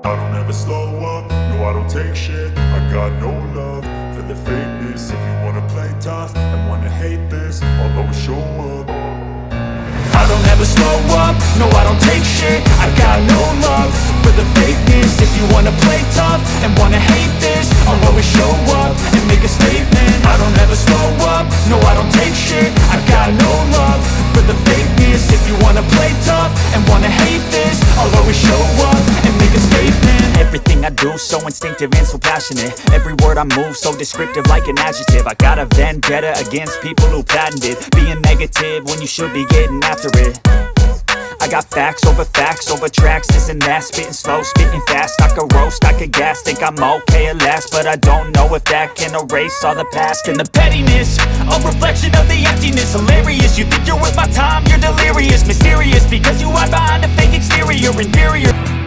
I don't ever slow up, no I don't take shit. I got no love for the fakeness. If you wanna play tough and wanna hate this, I'll always show up. I don't ever slow up, no I don't take shit. I got no love for the fakeness. If you wanna play tough and wanna hate this, I'll always show up and make a statement. I don't ever slow up, no I don't take shit. I got no love for the fakeness. If you wanna play tough and wanna hate this, I'll always show up and make a statement. Everything I do so instinctive and so passionate. Every word I move so descriptive like an adjective. I got a vendetta against people who patented being negative when you should be getting after it. I got facts over tracks, this and that. Spitting slow, spitting fast. I could roast, I could gas. Think I'm okay at last, but I don't know if that can erase all the past. And the pettiness, a reflection of the emptiness. Hilarious, you think you're worth my time, you're delirious. Mysterious, because you hide behind a fake exterior. Inferior.